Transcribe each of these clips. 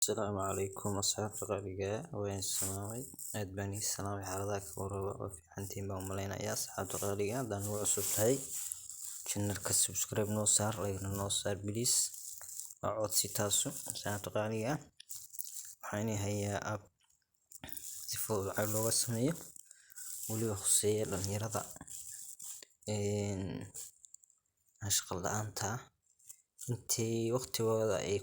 السلام عليكم أصحاب غالية وين السماوي أدباني السماوي على ذاك وربا وفي حنتين بأملينا يا أصحاب غالية دان وعصبتهاي channel ka subscribe noo saar like noo saar please waa codsi taaso أصحاب غالية waxaan hayaa app si fudud lacag looga sameeyo waliba khuseeya dhalinyarada shaqo la'aanta intii waqtigooda ay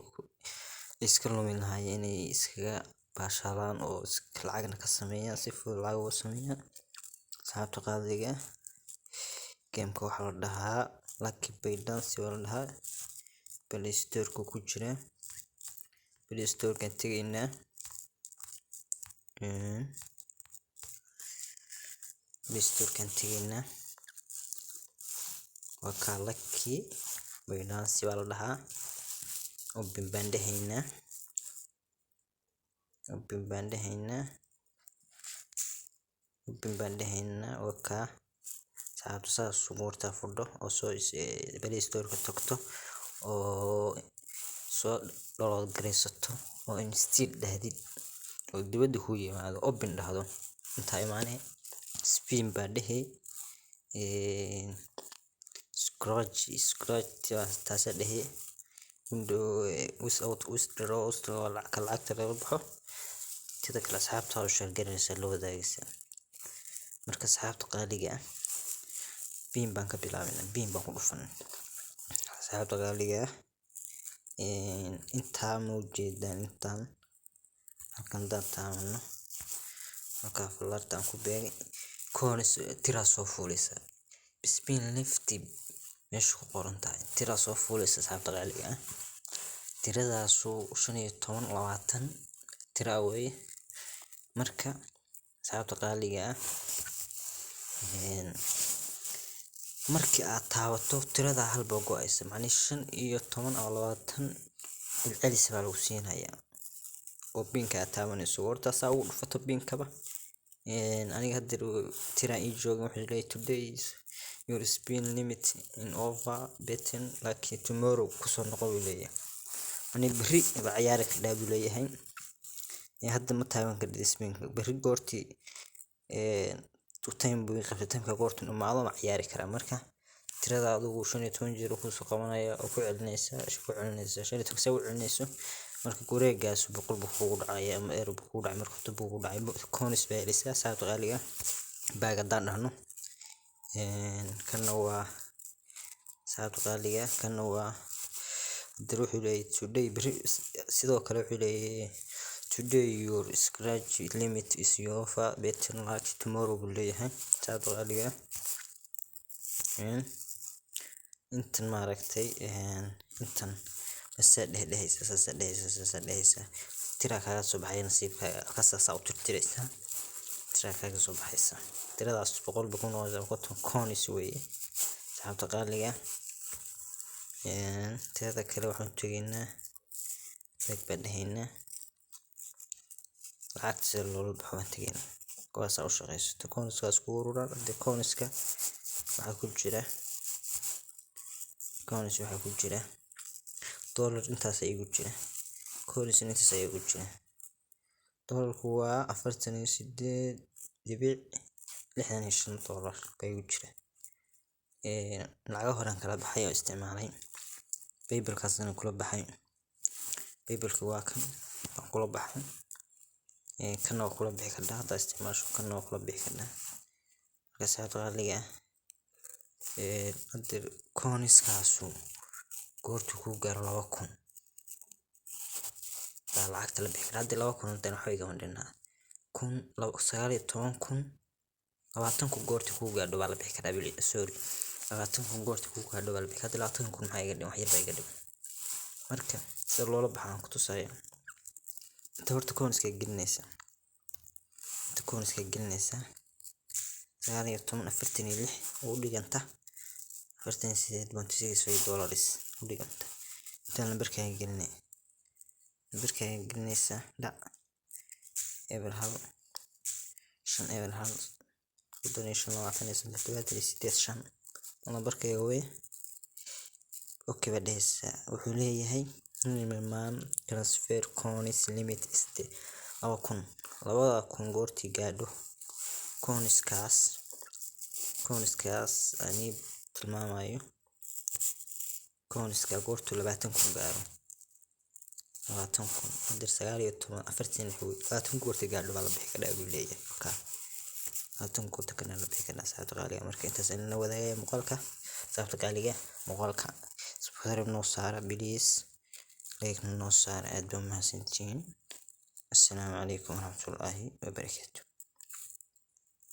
iska lumin lahaayeen inay iskaga baashaalaan oo lacagna ka sameeyaan si fudud lacag uga sameeyaan asxaabta qaaliga gameka waxaa la dhahaa Lucky Bay Dance waa la dhahaa Play Store ku jira Play Store kan tagaynaa waa ka Lucky Bay Dance waa la dhahaa open bandahayna waa ka saabta saas suuqta fudud oo soo Play Store ka tagto oo soo download gareysato oo install dhahdid oo dibadda ku yimaado open dhahdo inta imaanay spin badahay scratch taas dhahay window withdraw lacagta laga baxo sida kala asxaabta oo share gareynaysa la wadaagaysa marka asxaabta qaaliga bin baan ka bilaabnaa bin baan ku dhufan asxaabta qaaliga inta muujeedaan intaan halkan daatamano halka falaartan ku beegay koonis tira soo fuuleysa spin lifty meesha ku qoran tahay tira soo fuuleysa asxaabta qaaliga tiradaas oo 15 20 tira way marka asxaabta qaaliga markii aad taabato tirada halba go'aysa macni 5 iyo 10 ama 20 celcelis baa lagu siinayaa oo binka aad taabanayso horta saa ugu dhufato binkaba aniga hadda tira ii joogan wuxuu leeyahay today your spin limit in over betting like tomorrow kusoo noqon uu leeyahay ani bari ciyaar ka dhaab leeyahay hadda ma taaban kartid spinka bari goortii time buu qabtay goortan uma aado ma ciyaari kara marka tirada adigu 15 jeer ku soo qabanaya oo ku celinaysa 15 soo celinayso marka gureegaas boqol buu kugu dhacay ama eer buu kugu dhacay marka buu kugu dhacay coins bay helaysaa saabta qaaliga baaga daan dhahno kana waa saabta qaaliga kana waa wuxuu leeyahay today sidoo kale wuxuu leeyahay today your scratch limit is over betting like tomorrow buu leeyahay saabta qaaliga intan maaragtay intan dhehaysa tira kaga soo baxay nasiibka qasaasa u tirtiraysa tira kaga soo baxaysa tiradaas 100 kun oo coins weeye saabta qaaliga tirada kale waxaan tagaynaa badbaadayna lacagta loo baxo tagaynaa kuwaas oo shaqeysto coinskaas ku urura coinska waxa ku jira dollar intaas ay ugu jira coins intaas ay ugu jira dollarku waa 48.65 dollar bay ugu jira lacag horan kala baxay oo isticmaalay PayPal kaasna kula baxay PayPal waa kan kula baxay kana kula bixi kartaa hada isticmaasho kana kula bixi kartaa marka saabta qaaliga hadda coinskaasu goortu ku gaar 2000 lacagta la bixi hadda 2000 tan waxa iga mandina 19 kun goortu ku gaadho baa la bixi karaa bil sorry 20 kun goortu ku gaadho baa la bixi hadda 20 kun maxay iga dhigay wax yar bay iga dhigay marka sida loola baxaan ku tusaya inta horta coinska gelinaysa 9.46 oo dhiganta 48.6 dollars u dhiganta inta lambarkaaga gelinaysa eber hal 5 eber hal donation 25 lambarkaaga way okay badaysa wuxuu leeyahay minimum transfer coins limit is 2,000 2,000 goortii gaadho coinskaas ani tilmaamayo coinska goortuu 20,000 gaaro 20,000 hadir 19 20 goortii gaadho baa la bixi karaa buu leeyahay marka 20 goorta kana la bixi karaa saacad qaaliga marka intaas inna wadaagaya saacad qaaliga muuqaalka subscribe noo saara please like noo saara aad baa mahadsantihiin. السلام عليكم ورحمة الله وبركاته.